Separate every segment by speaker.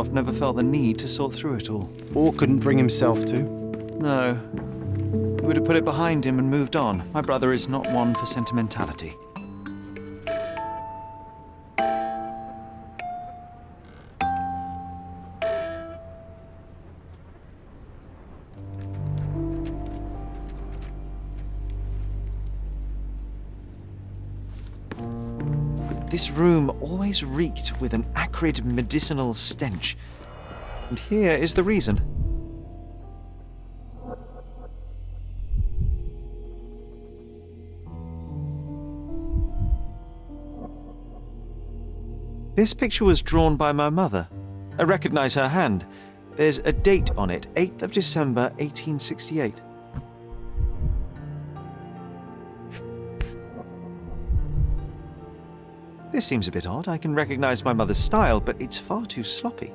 Speaker 1: never felt the need to sort through it all.
Speaker 2: Or couldn't bring himself to.
Speaker 1: No. He would have put it behind him and moved on. My brother is not one for sentimentality. This room always reeked with an acrid medicinal stench. And here is the reason. This picture was drawn by my mother. I recognize her hand. There's a date on it, 8th of December, 1868. This seems a bit odd. I can recognize my mother's style, but it's far too sloppy.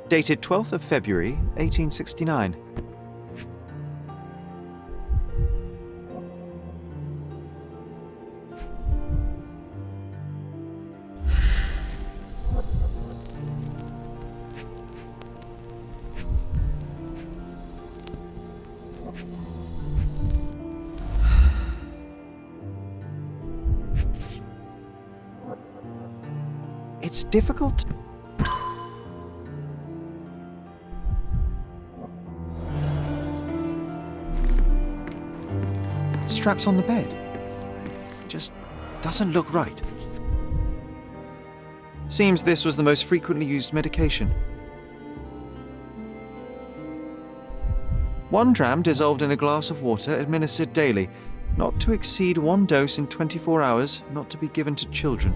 Speaker 1: Dated 12th of February, 1869. It's difficult. Straps on the bed. Just doesn't look right. Seems this was the most frequently used medication. 1 dram dissolved in a glass of water, administered daily. Not to exceed 1 dose in 24 hours, not to be given to children.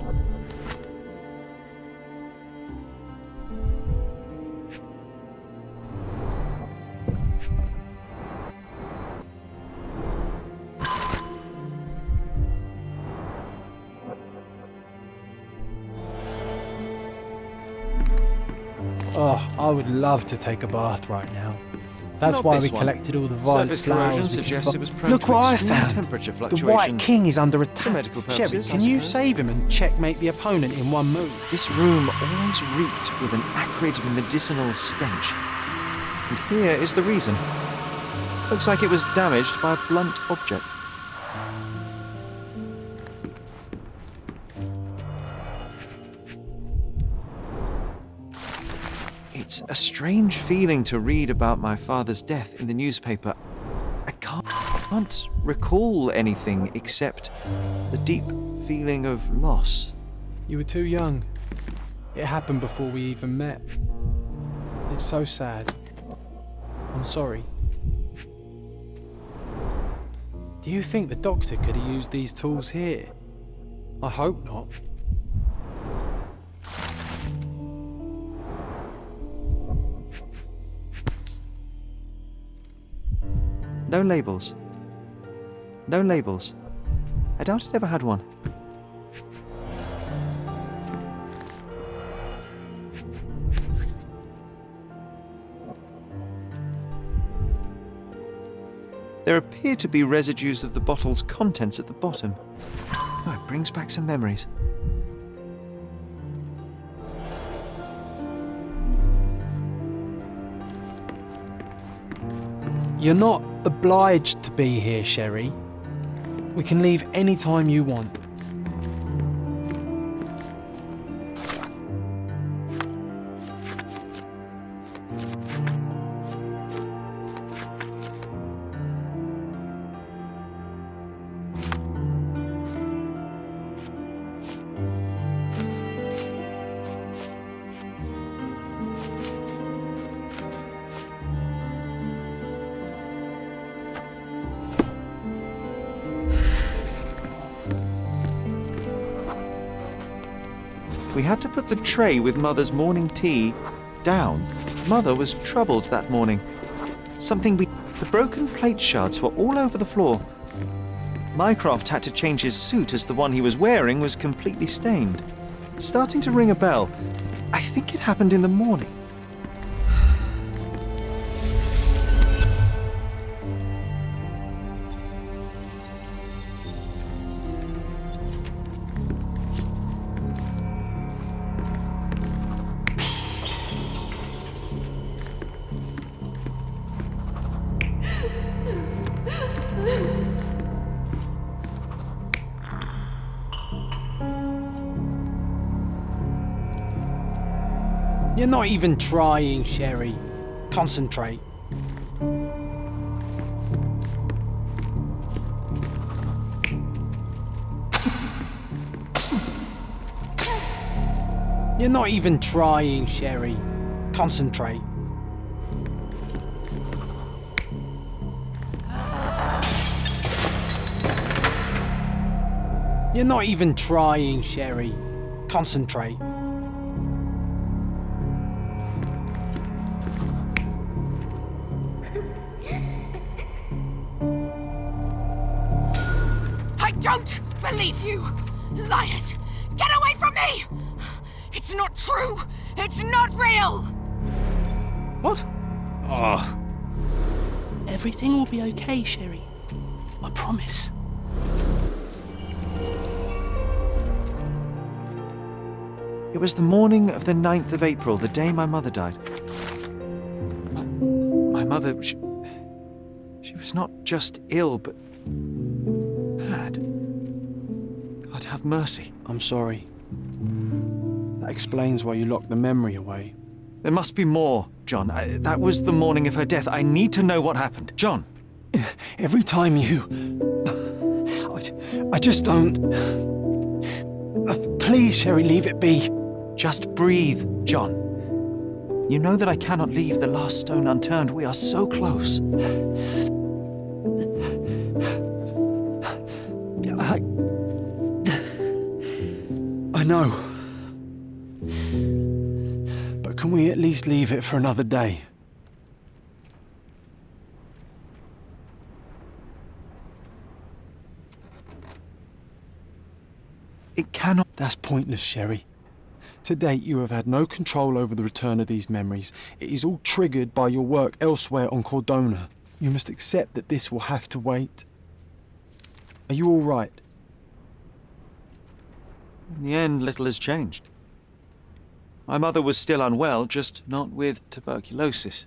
Speaker 2: Oh, I would love to take a bath right now. That's
Speaker 1: Not
Speaker 2: why
Speaker 1: this
Speaker 2: we
Speaker 1: one.
Speaker 2: collected all the violet
Speaker 1: Surface
Speaker 2: flowers.
Speaker 1: corrosion
Speaker 2: we could
Speaker 1: suggests it was prone
Speaker 2: Look
Speaker 1: to
Speaker 2: what I
Speaker 1: extreme
Speaker 2: found!
Speaker 1: temperature
Speaker 2: The
Speaker 1: fluctuations.
Speaker 2: White King is under
Speaker 1: For
Speaker 2: attack.
Speaker 1: medical
Speaker 2: Sherry,
Speaker 1: purposes,
Speaker 2: can
Speaker 1: I
Speaker 2: you
Speaker 1: suppose.
Speaker 2: save him and checkmate the opponent in one move?
Speaker 1: This room always reeked with an acrid medicinal stench. And here is the reason. Looks like it was damaged by a blunt object. It's a strange feeling to read about my father's death in the newspaper. I can't recall anything except the deep feeling of loss.
Speaker 2: You were too young. It happened before we even met. It's so sad. I'm sorry. Do you think the doctor could have used these tools here? I hope not.
Speaker 1: No labels. No labels. I doubt it ever had one. There appear to be residues of the bottle's contents at the bottom. Oh, it brings back some memories.
Speaker 2: You're not obliged to be here, Sherry. We can leave any time you want.
Speaker 1: We had to put the tray with Mother's morning tea down. Mother was troubled that morning. The broken plate shards were all over the floor. Mycroft had to change his suit as the one he was wearing was completely stained. It's starting to ring a bell. I think it happened in the morning.
Speaker 2: You're not even trying, Sherry. Concentrate. You're not even trying, Sherry. Concentrate. You're not even trying, Sherry. Concentrate.
Speaker 3: I don't believe you! Liars! Get away from me! It's not true! It's not real!
Speaker 2: What?
Speaker 4: Oh. Everything will be okay, Sherry. I promise.
Speaker 1: It was the morning of the 9th of April, the day my mother died. My mother, she was not just ill, but had. God have mercy.
Speaker 2: I'm sorry. That explains why you locked the memory away.
Speaker 1: There must be more, John. That was the morning of her death. I need to know what happened. John.
Speaker 2: Every time you... I just don't... Please, Sherry, leave it be.
Speaker 1: Just breathe, John. You know that I cannot leave the last stone unturned. We are so close.
Speaker 2: I know. But can we at least leave it for another day?
Speaker 1: It cannot.
Speaker 2: That's pointless, Sherry. To date, you have had no control over the return of these memories. It is all triggered by your work elsewhere on Cordona. You must accept that this will have to wait. Are you all right?
Speaker 1: In the end, little has changed. My mother was still unwell, just not with tuberculosis.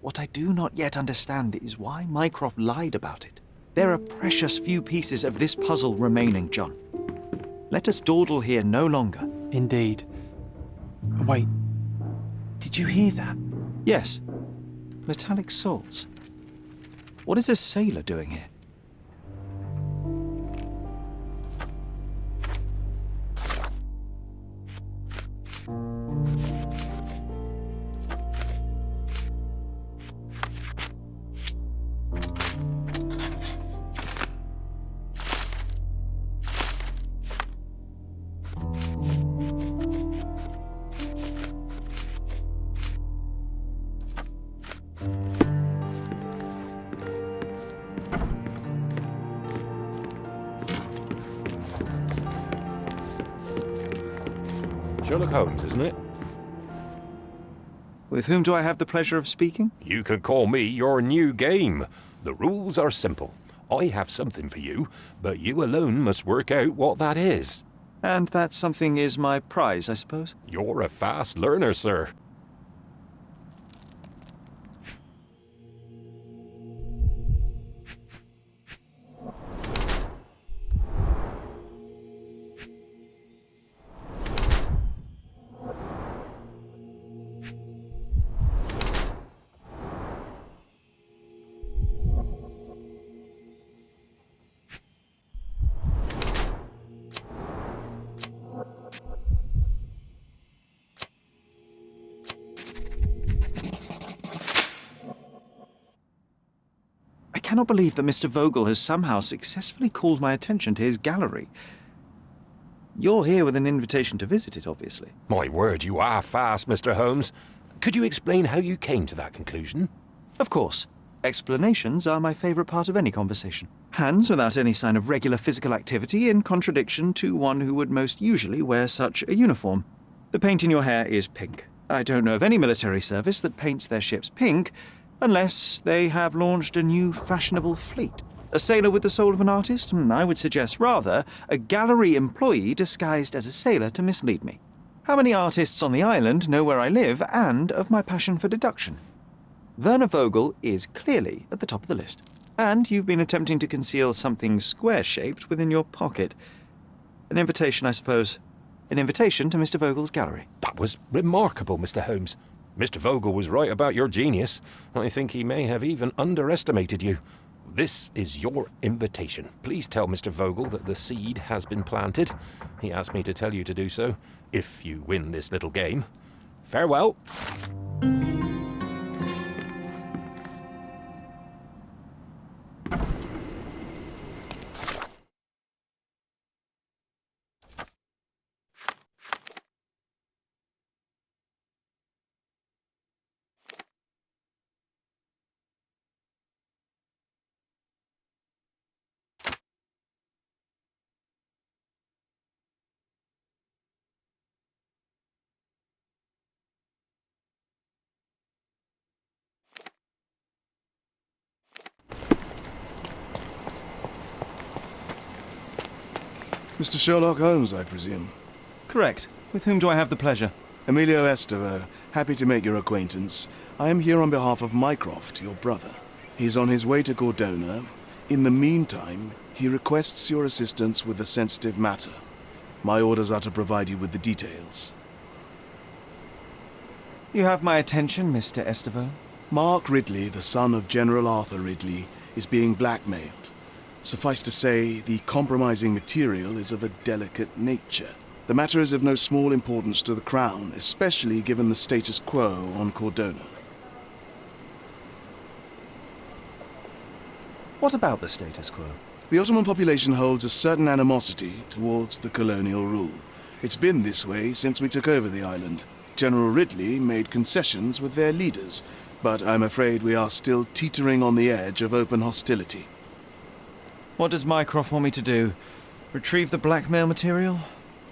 Speaker 1: What I do not yet understand is why Mycroft lied about it. There are precious few pieces of this puzzle remaining, John. Let us dawdle here no longer.
Speaker 2: Indeed. Wait, did you hear that?
Speaker 1: Yes. Metallic salts. What is a sailor doing here?
Speaker 5: Sherlock Holmes, isn't it?
Speaker 1: With whom do I have the pleasure of speaking?
Speaker 5: You can call me your new game. The rules are simple. I have something for you, but you alone must work out what that is.
Speaker 1: And that something is my prize, I suppose?
Speaker 5: You're a fast learner, sir.
Speaker 1: I cannot believe that Mr. Vogel has somehow successfully called my attention to his gallery. You're here with an invitation to visit it, obviously.
Speaker 5: My word, you are fast, Mr. Holmes. Could you explain how you came to that conclusion?
Speaker 1: Of course. Explanations are my favourite part of any conversation. Hands without any sign of regular physical activity, in contradiction to one who would most usually wear such a uniform. The paint in your hair is pink. I don't know of any military service that paints their ships pink, unless they have launched a new fashionable fleet. A sailor with the soul of an artist? I would suggest rather a gallery employee disguised as a sailor to mislead me. How many artists on the island know where I live and of my passion for deduction? Werner Vogel is clearly at the top of the list. And you've been attempting to conceal something square-shaped within your pocket. An invitation, I suppose. An invitation to Mr. Vogel's gallery.
Speaker 5: That was remarkable, Mr. Holmes. Mr. Vogel was right about your genius. I think he may have even underestimated you. This is your invitation. Please tell Mr. Vogel that the seed has been planted. He asked me to tell you to do so, if you win this little game. Farewell.
Speaker 6: Mr. Sherlock Holmes, I presume.
Speaker 1: Correct. With whom do I have the pleasure?
Speaker 6: Emilio Estevaux, happy to make your acquaintance. I am here on behalf of Mycroft, your brother. He's on his way to Cordona. In the meantime, he requests your assistance with a sensitive matter. My orders are to provide you with the details.
Speaker 1: You have my attention, Mr. Estevaux.
Speaker 6: Mark Ridley, the son of General Arthur Ridley, is being blackmailed. Suffice to say, the compromising material is of a delicate nature. The matter is of no small importance to the Crown, especially given the status quo on Cordona.
Speaker 1: What about the status quo?
Speaker 6: The Ottoman population holds a certain animosity towards the colonial rule. It's been this way since we took over the island. General Ridley made concessions with their leaders, but I'm afraid we are still teetering on the edge of open hostility.
Speaker 1: What does Mycroft want me to do? Retrieve the blackmail material?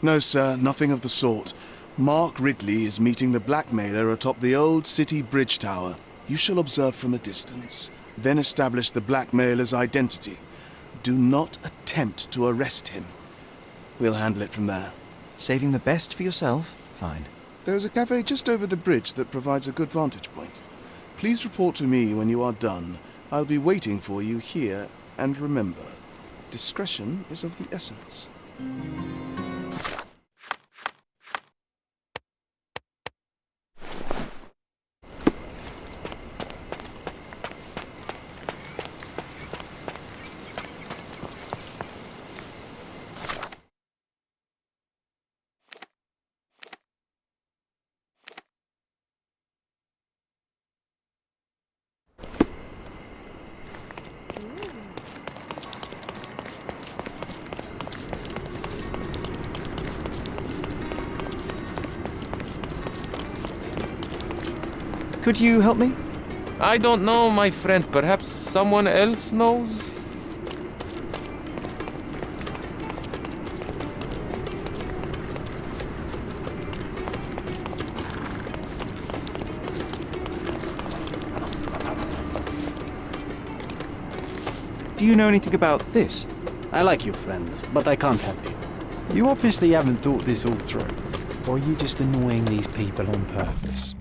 Speaker 6: No, sir, nothing of the sort. Mark Ridley is meeting the blackmailer atop the old city bridge tower. You shall observe from a distance, then establish the blackmailer's identity. Do not attempt to arrest him. We'll handle it from there.
Speaker 1: Saving the best for yourself? Fine.
Speaker 6: There is a cafe just over the bridge that provides a good vantage point. Please report to me when you are done. I'll be waiting for you here, and remember, discretion is of the essence.
Speaker 1: Could you help me?
Speaker 7: I don't know, my friend. Perhaps someone else knows?
Speaker 1: Do you know anything about this?
Speaker 8: I like you, friend, but I can't help you.
Speaker 2: You obviously haven't thought this all through. Or are you just annoying these people on purpose?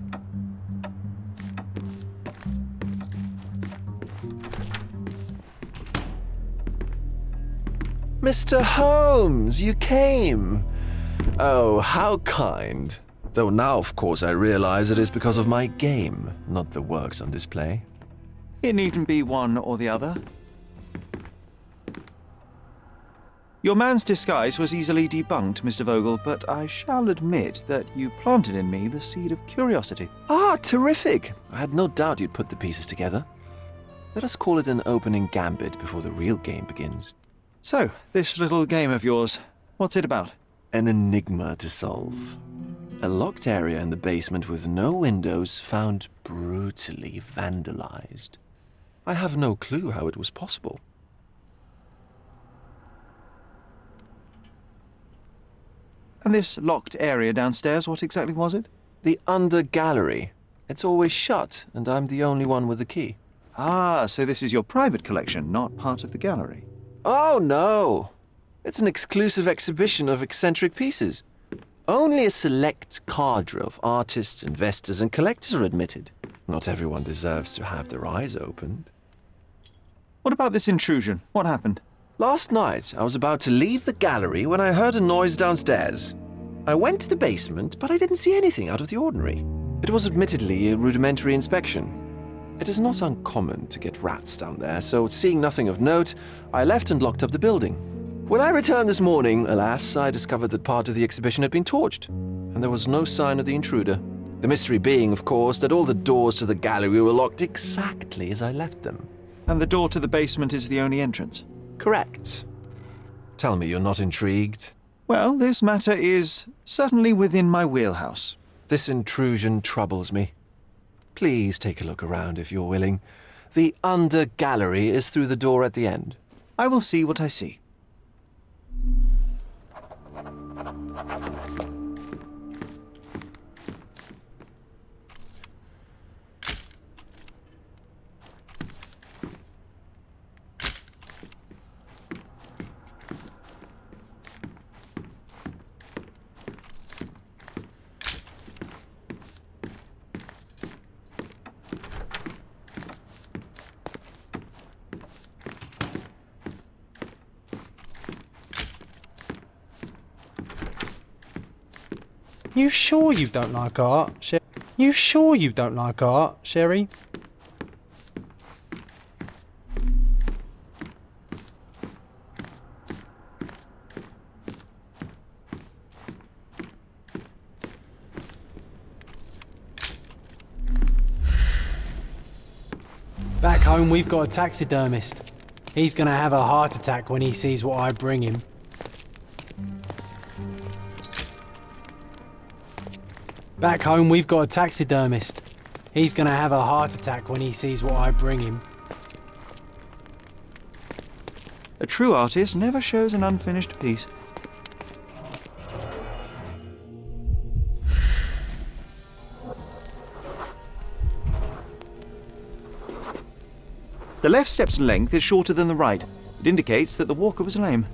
Speaker 9: Mr. Holmes, you came! Oh, how kind. Though now, of course, I realize it is because of my game, not the works on display.
Speaker 1: It needn't be one or the other. Your man's disguise was easily debunked, Mr. Vogel, but I shall admit that you planted in me the seed of curiosity.
Speaker 9: Ah, terrific! I had no doubt you'd put the pieces together. Let us call it an opening gambit before the real game begins.
Speaker 1: So, this little game of yours, what's it about?
Speaker 9: An enigma to solve. A locked area in the basement with no windows found brutally vandalized. I have no clue how it was possible.
Speaker 1: And this locked area downstairs, what exactly was it?
Speaker 9: The under gallery. It's always shut, and I'm the only one with the key.
Speaker 1: Ah, so this is your private collection, not part of the gallery.
Speaker 9: Oh, no. It's an exclusive exhibition of eccentric pieces. Only a select cadre of artists, investors, and collectors are admitted. Not everyone deserves to have their eyes opened.
Speaker 1: What about this intrusion? What happened?
Speaker 9: Last night, I was about to leave the gallery when I heard a noise downstairs. I went to the basement, but I didn't see anything out of the ordinary. It was admittedly a rudimentary inspection. It is not uncommon to get rats down there, so seeing nothing of note, I left and locked up the building. When I returned this morning, alas, I discovered that part of the exhibition had been torched, and there was no sign of the intruder. The mystery being, of course, that all the doors to the gallery were locked exactly as I left them.
Speaker 1: And the door to the basement is the only entrance?
Speaker 9: Correct. Tell me you're not intrigued.
Speaker 1: Well, this matter is certainly within my wheelhouse.
Speaker 9: This intrusion troubles me. Please take a look around if you're willing. The under gallery is through the door at the end.
Speaker 1: I will see what I see.
Speaker 10: You sure you don't like art, Sherry? You sure you don't like art, Sherry? Back home we've got a taxidermist. He's gonna have a heart attack when he sees what I bring him. Back home we've got a taxidermist. He's gonna have a heart attack when he sees what I bring him.
Speaker 1: A true artist never shows an unfinished piece. The left step's length is shorter than the right. It indicates that the walker was lame.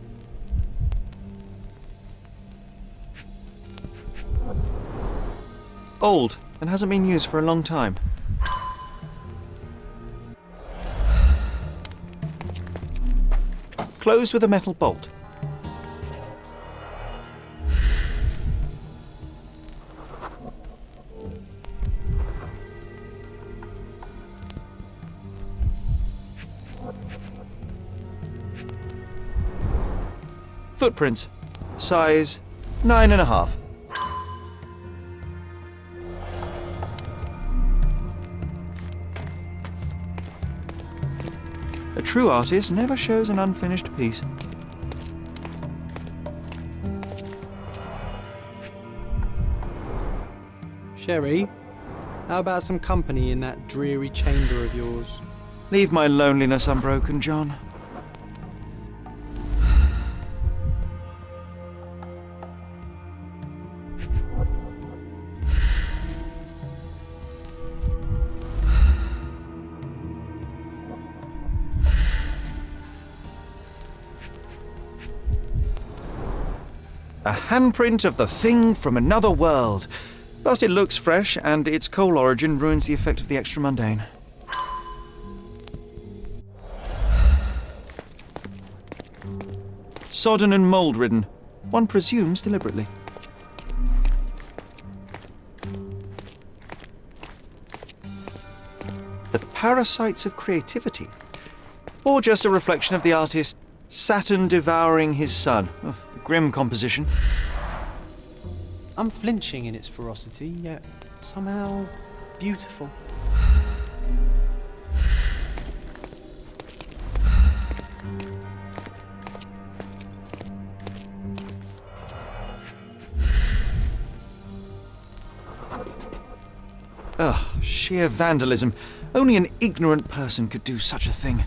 Speaker 1: Old, and hasn't been used for a long time. Closed with a metal bolt. Footprints. Size 9.5. A true artist never shows an unfinished piece.
Speaker 10: Sherry, how about some company in that dreary chamber of yours?
Speaker 1: Leave my loneliness unbroken, John. A handprint of the thing from another world. But it looks fresh, and its coal origin ruins the effect of the extra mundane. Sodden and mould-ridden. One presumes deliberately. The parasites of creativity. Or just a reflection of the artist Saturn devouring his son. Oh, grim composition.
Speaker 10: Unflinching in its ferocity, yet somehow beautiful.
Speaker 1: Ugh, sheer vandalism. Only an ignorant person could do such a thing.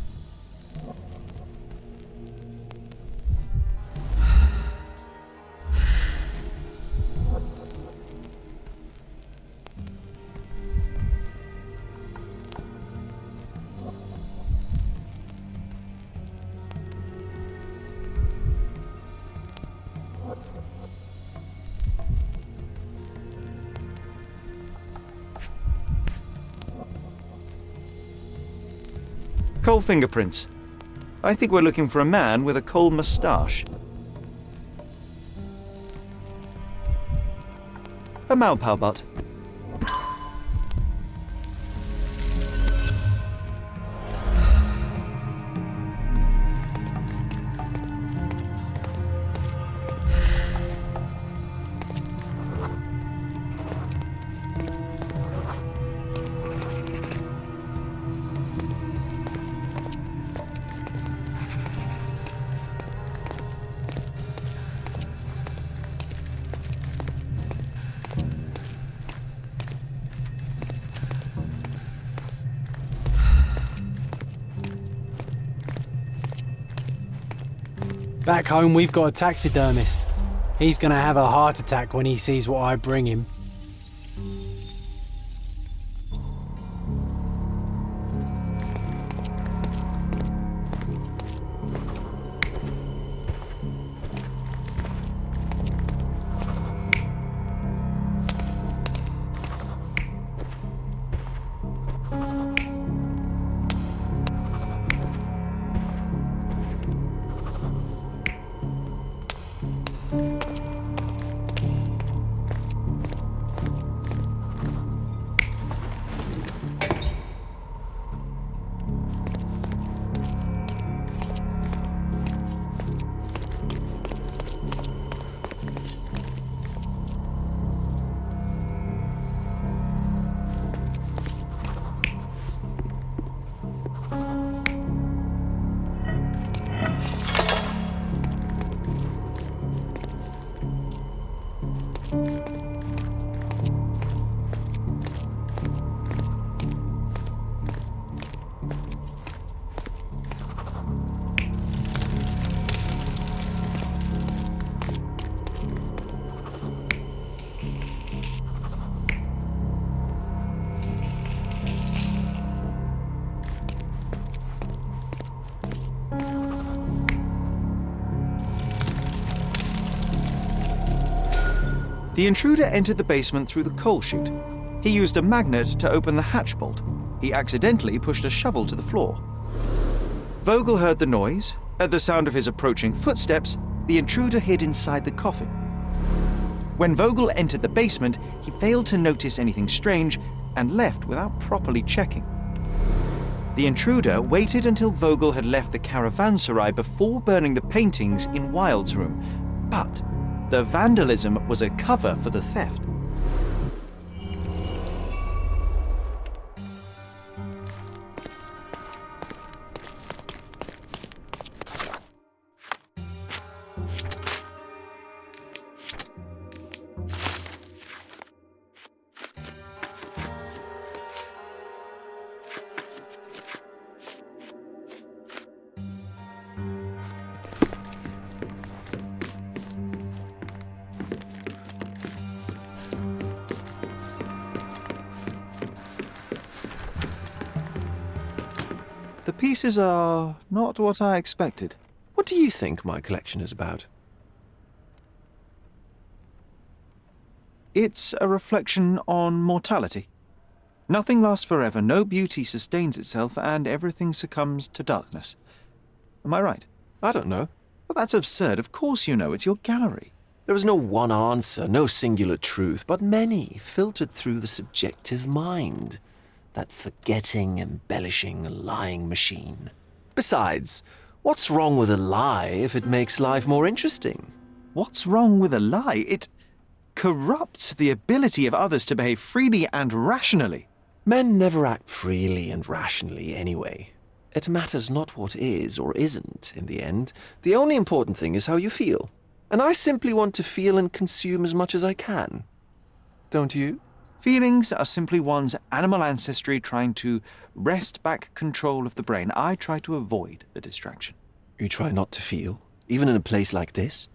Speaker 1: Coal fingerprints. I think we're looking for a man with a coal moustache. A Malpalbot.
Speaker 10: Back home, we've got a taxidermist. He's gonna have a heart attack when he sees what I bring him.
Speaker 1: The intruder entered the basement through the coal chute. He used a magnet to open the hatch bolt. He accidentally pushed a shovel to the floor. Vogel heard the noise. At the sound of his approaching footsteps, the intruder hid inside the coffin. When Vogel entered the basement, he failed to notice anything strange and left without properly checking. The intruder waited until Vogel had left the caravanserai before burning the paintings in Wilde's room, but the vandalism was a cover for the theft. The pieces are not what I expected.
Speaker 9: What do you think my collection is about?
Speaker 1: It's a reflection on mortality. Nothing lasts forever, no beauty sustains itself, and everything succumbs to darkness. Am I right?
Speaker 9: I don't know.
Speaker 1: Well, that's absurd. Of course you know. It's your gallery.
Speaker 9: There is no one answer, no singular truth, but many filtered through the subjective mind. That forgetting, embellishing, lying machine. Besides, what's wrong with a lie if it makes life more interesting?
Speaker 1: What's wrong with a lie? It corrupts the ability of others to behave freely and rationally.
Speaker 9: Men never act freely and rationally anyway. It matters not what is or isn't in the end. The only important thing is how you feel. And I simply want to feel and consume as much as I can. Don't you?
Speaker 1: Feelings are simply one's animal ancestry trying to wrest back control of the brain. I try to avoid the distraction.
Speaker 9: You try not to feel, even in a place like this?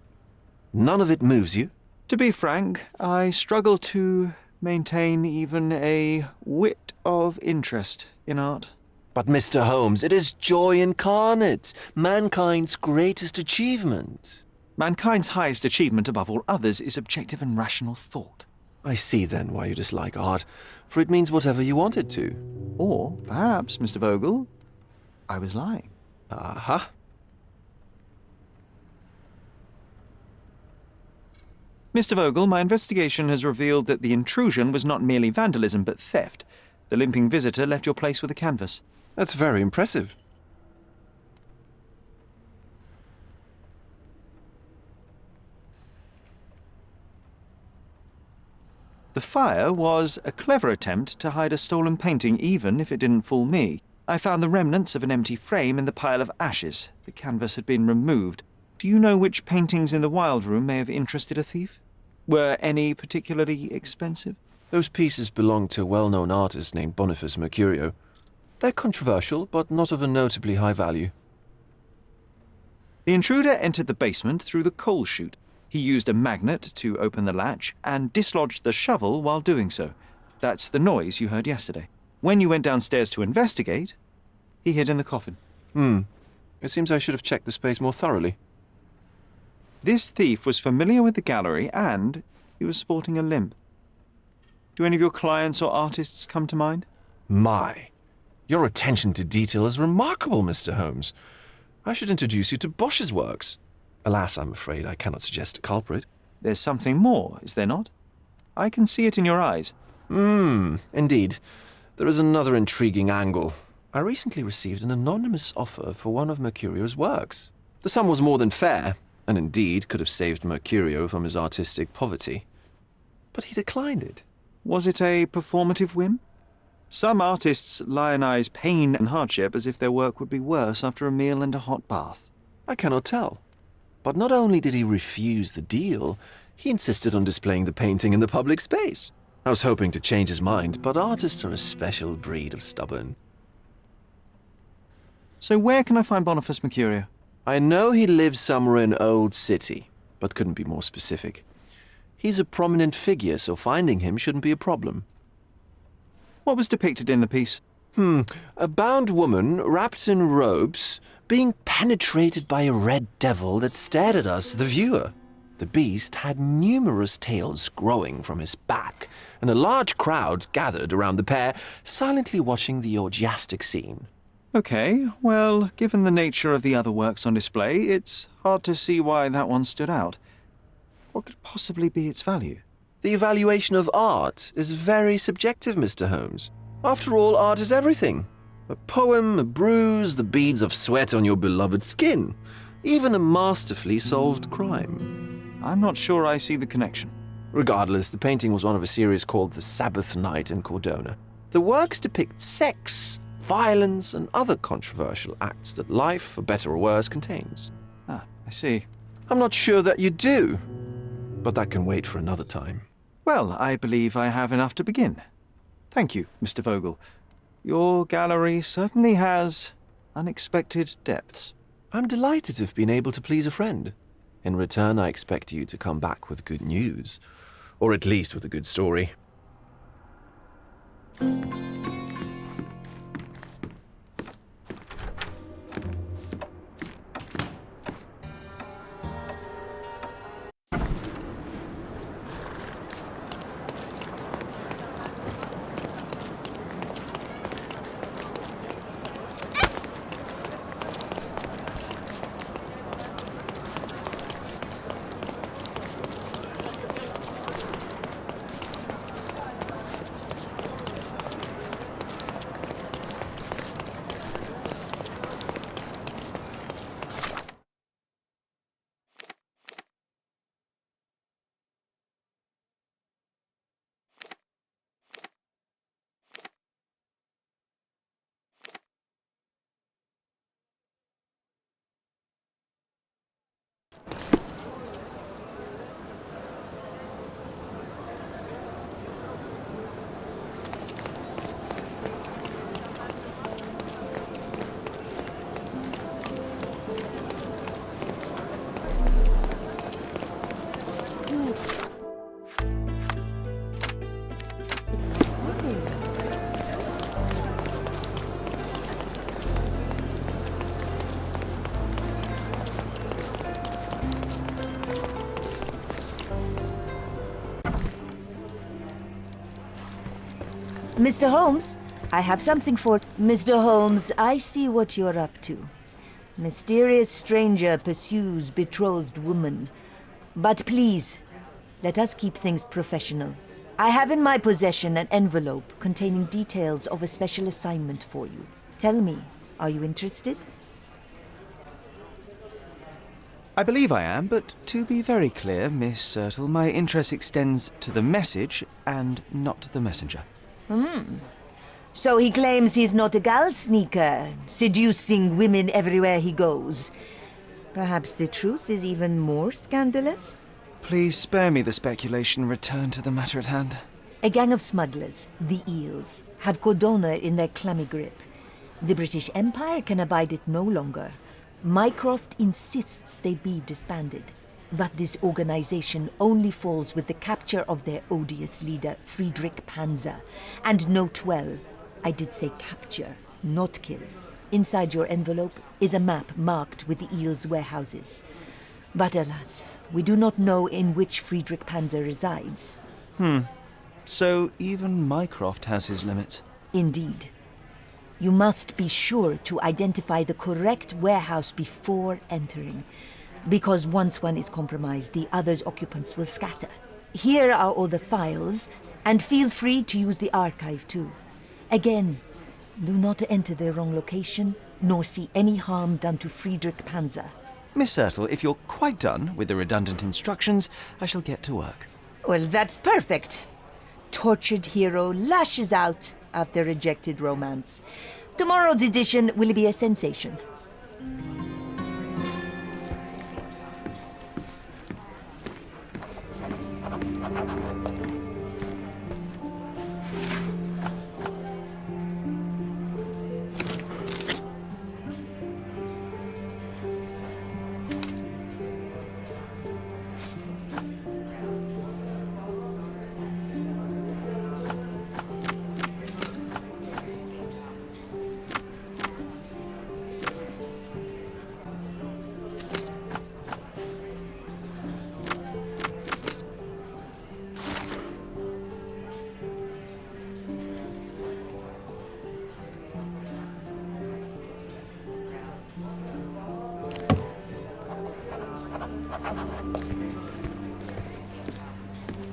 Speaker 9: None of it moves you?
Speaker 1: To be frank, I struggle to maintain even a whit of interest in art.
Speaker 9: But Mr. Holmes, it is joy incarnate, mankind's greatest achievement.
Speaker 1: Mankind's highest achievement above all others is objective and rational thought.
Speaker 9: I see then why you dislike art, for it means whatever you want it to.
Speaker 1: Or perhaps, Mr. Vogel, I was lying.
Speaker 9: Aha.
Speaker 1: Mr. Vogel, my investigation has revealed that the intrusion was not merely vandalism but theft. The limping visitor left your place with a canvas.
Speaker 9: That's very impressive.
Speaker 1: The fire was a clever attempt to hide a stolen painting, even if it didn't fool me. I found the remnants of an empty frame in the pile of ashes. The canvas had been removed. Do you know which paintings in the Wild Room may have interested a thief? Were any particularly expensive?
Speaker 9: Those pieces belong to a well-known artist named Boniface Mercurio. They're controversial, but not of a notably high value.
Speaker 1: The intruder entered the basement through the coal chute. He used a magnet to open the latch and dislodged the shovel while doing so. That's the noise you heard yesterday. When you went downstairs to investigate, he hid in the coffin.
Speaker 9: It seems I should have checked the space more thoroughly.
Speaker 1: This thief was familiar with the gallery and he was sporting a limp. Do any of your clients or artists come to mind?
Speaker 9: My, your attention to detail is remarkable, Mr. Holmes. I should introduce you to Bosch's works. Alas, I'm afraid I cannot suggest a culprit.
Speaker 1: There's something more, is there not? I can see it in your eyes.
Speaker 9: Indeed. There is another intriguing angle. I recently received an anonymous offer for one of Mercurio's works. The sum was more than fair, and indeed could have saved Mercurio from his artistic poverty. But he declined it.
Speaker 1: Was it a performative whim? Some artists lionize pain and hardship as if their work would be worse after a meal and a hot bath.
Speaker 9: I cannot tell. But not only did he refuse the deal, he insisted on displaying the painting in the public space. I was hoping to change his mind, but artists are a special breed of stubborn.
Speaker 1: So where can I find Boniface Mercurio?
Speaker 9: I know he lives somewhere in Old City, but couldn't be more specific. He's a prominent figure, so finding him shouldn't be a problem.
Speaker 1: What was depicted in the piece?
Speaker 9: A bound woman, wrapped in robes, being penetrated by a red devil that stared at us, the viewer. The beast had numerous tails growing from his back, and a large crowd gathered around the pair, silently watching the orgiastic scene.
Speaker 1: Okay, well, given the nature of the other works on display, it's hard to see why that one stood out. What could possibly be its value?
Speaker 9: The evaluation of art is very subjective, Mr. Holmes. After all, art is everything. A poem, a bruise, the beads of sweat on your beloved skin. Even a masterfully solved crime.
Speaker 1: I'm not sure I see the connection.
Speaker 9: Regardless, the painting was one of a series called The Sabbath Night in Cordona. The works depict sex, violence, and other controversial acts that life, for better or worse, contains.
Speaker 1: Ah, I see.
Speaker 9: I'm not sure that you do, but that can wait for another time.
Speaker 1: Well, I believe I have enough to begin. Thank you, Mr. Vogel. Your gallery certainly has unexpected depths.
Speaker 9: I'm delighted to have been able to please a friend. In return, I expect you to come back with good news, or at least with a good story.
Speaker 11: Mr. Holmes, I have something for... Mr. Holmes, I see what you're up to. Mysterious stranger pursues betrothed woman. But please, Let us keep things professional. I have in my possession an envelope containing details of a special assignment for you. Tell me, are you interested?
Speaker 1: I believe I am, but to be very clear, Miss Sertle, my interest extends to the message and not the messenger.
Speaker 11: So he claims he's not a gal sneaker, seducing women everywhere he goes. Perhaps the truth is even more scandalous?
Speaker 1: Please spare me the speculation. Return to the matter at hand.
Speaker 11: A gang of smugglers, the Eels, have Codona in their clammy grip. The British Empire can abide it no longer. Mycroft insists they be disbanded. But this organization only falls with the capture of their odious leader, Friedrich Panzer. And note well, I did say capture, not kill. Inside your envelope is a map marked with the Eels' warehouses. But alas, we do not know in which Friedrich Panzer resides.
Speaker 1: So even Mycroft has his limits.
Speaker 11: Indeed. You must be sure to identify the correct warehouse before entering. Because once one is compromised, the other's occupants will scatter. Here are all the files, and feel free to use the archive too. Again, do not enter the wrong location, nor see any harm done to Friedrich Panzer.
Speaker 1: Miss Sertle, if you're quite done with the redundant instructions, I shall get to work.
Speaker 11: Well, that's perfect. Tortured hero lashes out after rejected romance. Tomorrow's edition will be a sensation.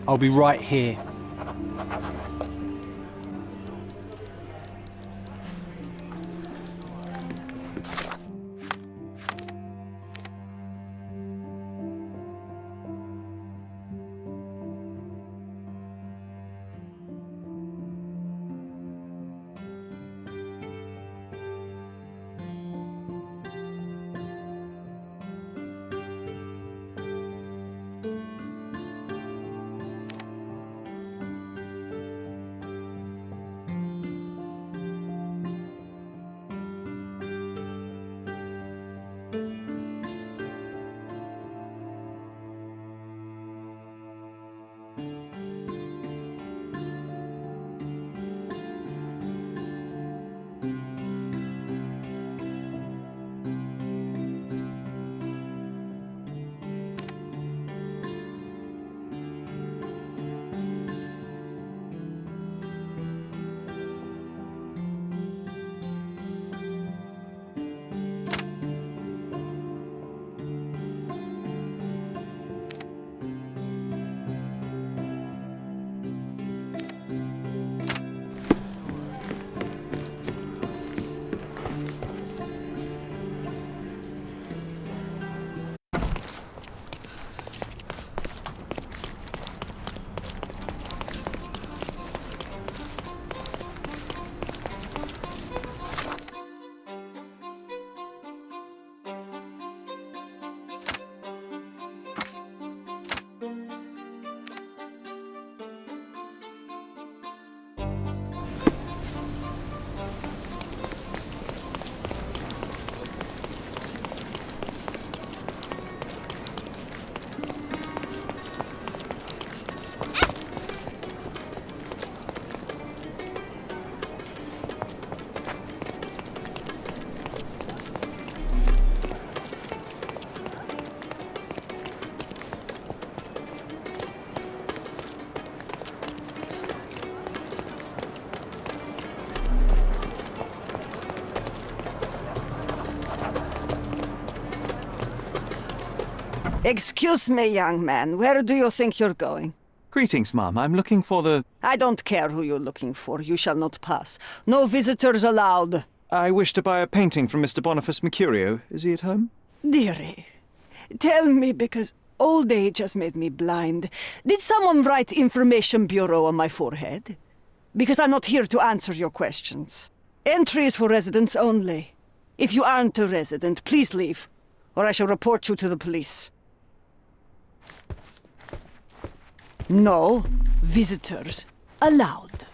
Speaker 10: I'll be right here.
Speaker 3: Excuse me, young man. Where do you think you're going?
Speaker 1: Greetings, ma'am. I'm looking for the...
Speaker 3: I don't care who you're looking for. You shall not pass. No visitors allowed.
Speaker 1: I wish to buy a painting from Mr. Boniface Mercurio. Is he at home?
Speaker 3: Dearie, tell me, because old age has made me blind. Did someone write Information Bureau on my forehead? Because I'm not here to answer your questions. Entry is for residents only. If you aren't a resident, please leave, or I shall report you to the police. No visitors allowed.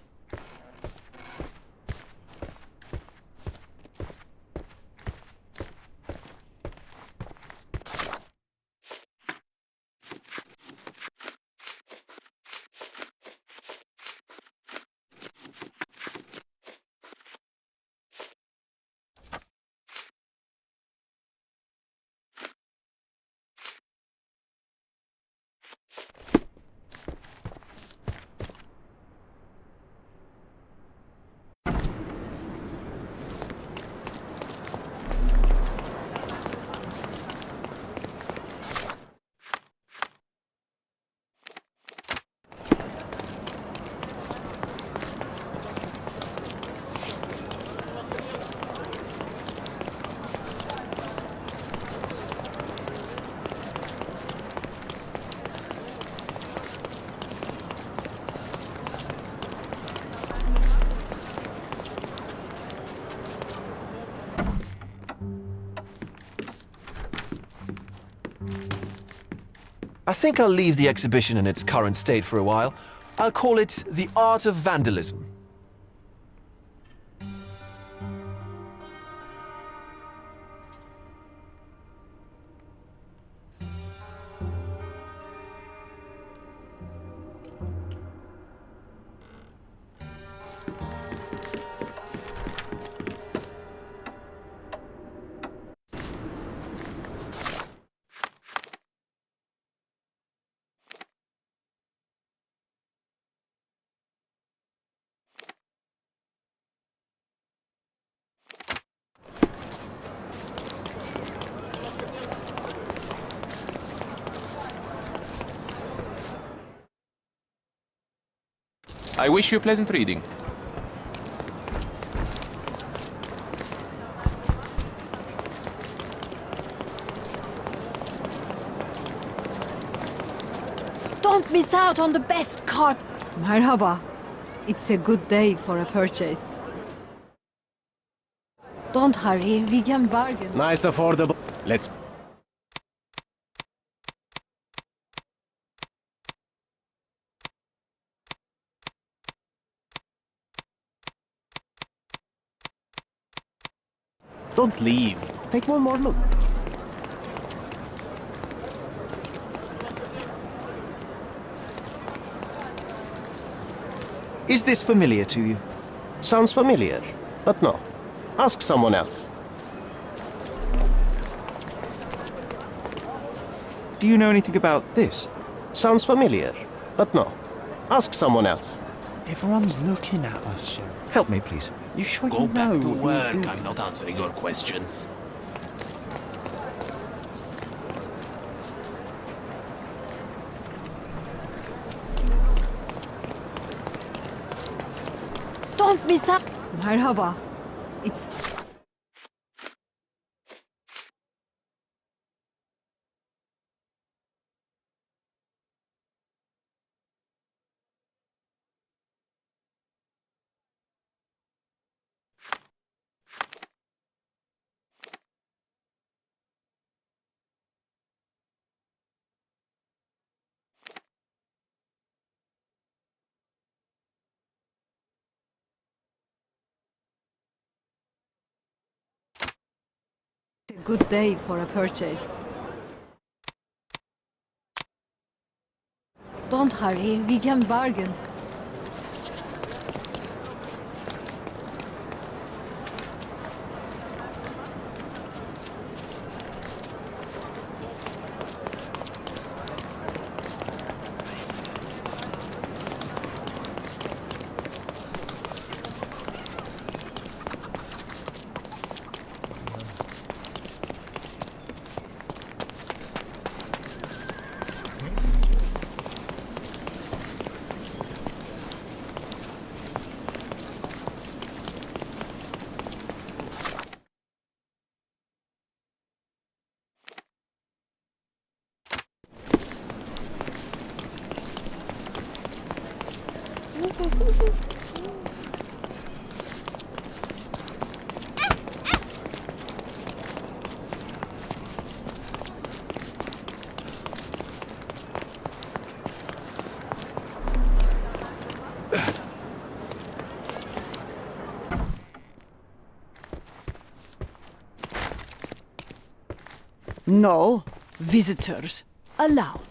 Speaker 9: I think I'll leave the exhibition in its current state for a while. I'll call it The Art of Vandalism.
Speaker 7: I wish you pleasant reading.
Speaker 12: Don't miss out on the best card. Merhaba. It's a good day for a purchase. Don't hurry, we can bargain.
Speaker 8: Nice affordable. Let's... Don't leave. Take one more look.
Speaker 1: Is this familiar to you?
Speaker 8: Sounds familiar, but no. Ask someone else.
Speaker 1: Do you know anything about this?
Speaker 8: Sounds familiar, but no. Ask someone else.
Speaker 2: Everyone's looking at us, Sherlock.
Speaker 1: Help me, please.
Speaker 2: You sure
Speaker 13: Go
Speaker 2: you know
Speaker 13: back to
Speaker 2: what you're
Speaker 13: work.
Speaker 2: doing?
Speaker 13: I'm not answering your questions.
Speaker 12: Don't miss out. Merhaba. It's... a good day for a purchase. Don't hurry, we can bargain.
Speaker 3: No visitors allowed.